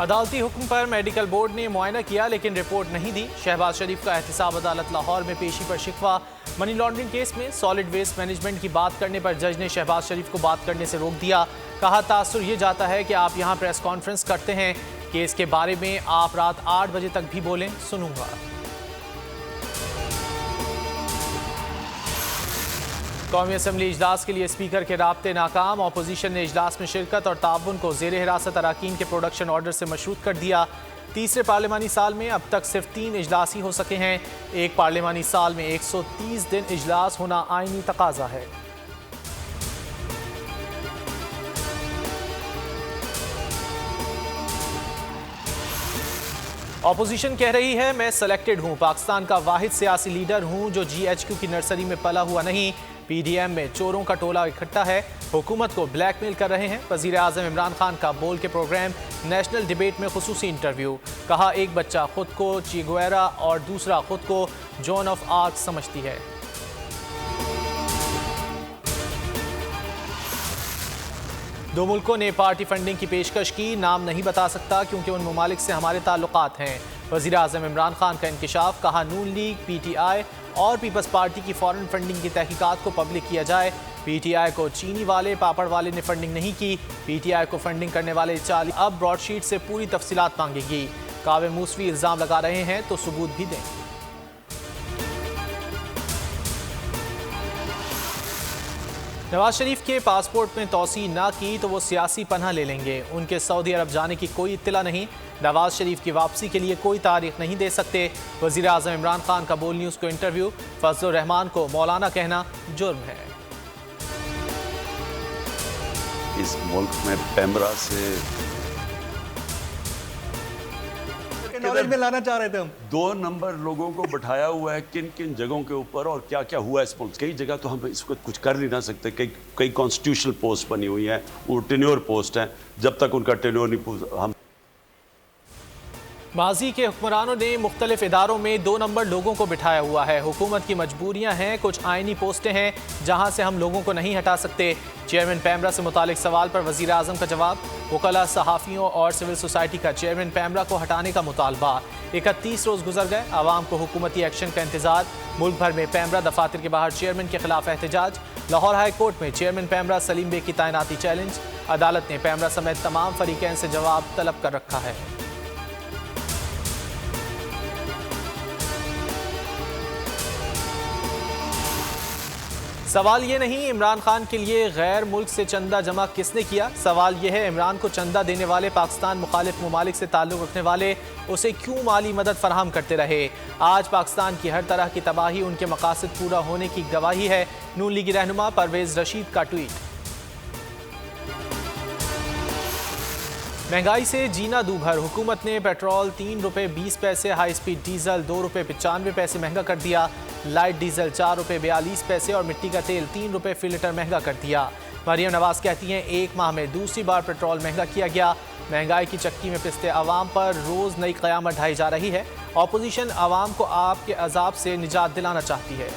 अदालती हुक्म पर मेडिकल बोर्ड ने मुआयना किया लेकिन रिपोर्ट नहीं दी। शहबाज शरीफ का एहतसाब अदालत लाहौर में पेशी पर शिकवा। मनी लॉन्ड्रिंग केस में सॉलिड वेस्ट मैनेजमेंट की बात करने पर जज ने शहबाज शरीफ को बात करने से रोक दिया। कहा, तासुर ये जाता है कि आप यहाँ प्रेस कॉन्फ्रेंस करते हैं, केस के बारे में आप रात 8 बजे तक भी बोलें, सुनूंगा। कौमी असम्बली इजलास के लिए स्पीकर के राब्ते नाकाम। अपोजिशन ने इजलास में शिरकत और ताउन को ज़ेर हिरासत अराकीन के प्रोडक्शन ऑर्डर से मशरूत कर दिया। तीसरे पार्लिमानी साल में अब तक सिर्फ 3 इजलास ही हो सके हैं। एक पार्लिमानी साल में 130 दिन इजलास होना आईनी तकाजा है। अपोजिशन कह रही है, मैं सेलेक्टेड हूं, पाकिस्तान का वाहिद सियासी लीडर हूं जो GHQ की नर्सरी में पला हुआ नहीं। PDM में चोरों का टोला इकट्ठा है, हुकूमत को ब्लैकमेल कर रहे हैं। वज़ीर आज़म इमरान खान का बोल के प्रोग्राम नेशनल डिबेट में खुसूसी इंटरव्यू। कहा, एक बच्चा खुद को चे गुवेरा और दूसरा खुद को जॉन ऑफ आर्क समझती है। दो मुल्कों ने पार्टी फंडिंग की पेशकश की, नाम नहीं बता सकता क्योंकि उन ममालिक से हमारे ताल्लुकात हैं। वज़ीर आज़म इमरान खान का इंकिशाफ। कहा, नून लीग, PTI और पीपल्स पार्टी की फॉरेन फंडिंग की तहकीकात को पब्लिक किया जाए। PTI को चीनी वाले, पापड़ वाले ने फंडिंग नहीं की। PTI को फंडिंग करने वाले 40 अब ब्रॉडशीट से पूरी तफसीलात मांगेगी। कावे मूसवी इल्ज़ाम लगा रहे हैं तो सबूत भी दें। नवाज शरीफ के पासपोर्ट में तोसी ना की तो वो सियासी पनाह ले लेंगे। उनके सऊदी अरब जाने की कोई इत्तला नहीं। नवाज शरीफ की वापसी के लिए कोई तारीख नहीं दे सकते। वज़ीर आज़म इमरान खान का बोल न्यूज़ को इंटरव्यू। फजलुर रहमान को मौलाना कहना जुर्म है। इस मुल्क में पैमरा से नॉलेज में लाना चाह रहे थे हम। 2 नंबर लोगों को बैठाया हुआ है किन किन जगहों के ऊपर और क्या क्या हुआ इस मुल्क। कई जगह तो हम इस वक्त कुछ कर नहीं ना सकते। कई कॉन्स्टिट्यूशनल पोस्ट बनी हुई हैं, वो टेन्योर पोस्ट हैं। जब तक उनका टेन्योर नहीं हम माजी के हुक्मरानों ने मुख्तलिफ इदारों में 2 नंबर लोगों को बिठाया हुआ है। हुकूमत की मजबूरियां हैं, कुछ आइनी पोस्टें हैं जहां से हम लोगों को नहीं हटा सकते। चेयरमैन पैमरा से मुतालिक सवाल पर वज़ीर आज़म का जवाब। वकला, सहाफ़ियों और सिविल सोसाइटी का चेयरमैन पैमरा को हटाने का मुतालबा। 31 रोज़ गुजर गए, आवाम को हुकूमती एक्शन का इंतजार। मुल्क भर में पैमरा दफातर के बाहर चेयरमैन के खिलाफ एहतजाज। लाहौर हाई कोर्ट में चेयरमैन पैमरा सलीम बेग की तैनाती चैलेंज। अदालत ने पैमरा समेत तमाम फरीकैन से जवाब तलब कर रखा है। सवाल ये नहीं इमरान खान के लिए गैर मुल्क से चंदा जमा किसने किया, सवाल यह है इमरान को चंदा देने वाले पाकिस्तान मुखालिफ ममालिक से ताल्लुक़ रखने वाले उसे क्यों माली मदद फराहम करते रहे। आज पाकिस्तान की हर तरह की तबाही उनके मकासद पूरा होने की गवाही है। नून लीगी रहनुमा परवेज़ रशीद का ट्वीट। महंगाई से जीना दूभर, हुकूमत ने पेट्रोल 3 रुपये 20 पैसे, हाई स्पीड डीजल 2 रुपये 95 पैसे महंगा कर दिया। लाइट डीजल 4 रुपये 42 पैसे और मिट्टी का तेल 3 रुपये फी लीटर महंगा कर दिया। मरियम नवाज कहती हैं, 1 माह में दूसरी बार पेट्रोल महंगा किया गया। महंगाई की चक्की में पिसते अवाम पर रोज़ नई क़यामत ढाई जा रही है। अपोजिशन अवाम को आपके अजाब से निजात दिलाना चाहती है।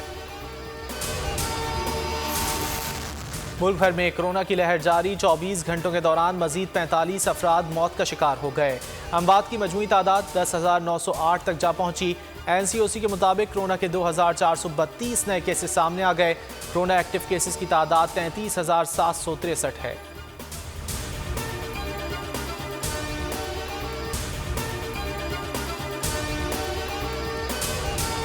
मुल्क भर में कोरोना की लहर जारी। 24 घंटों के दौरान मजीद 45 अफराद मौत का शिकार हो गए। अमवात की मजमूई तादाद 10,908 तक जा पहुंची। NCOC के मुताबिक कोरोना के 2,432 नए केसेस सामने आ गए। कोरोना एक्टिव केसेस की तादाद 33,763 है।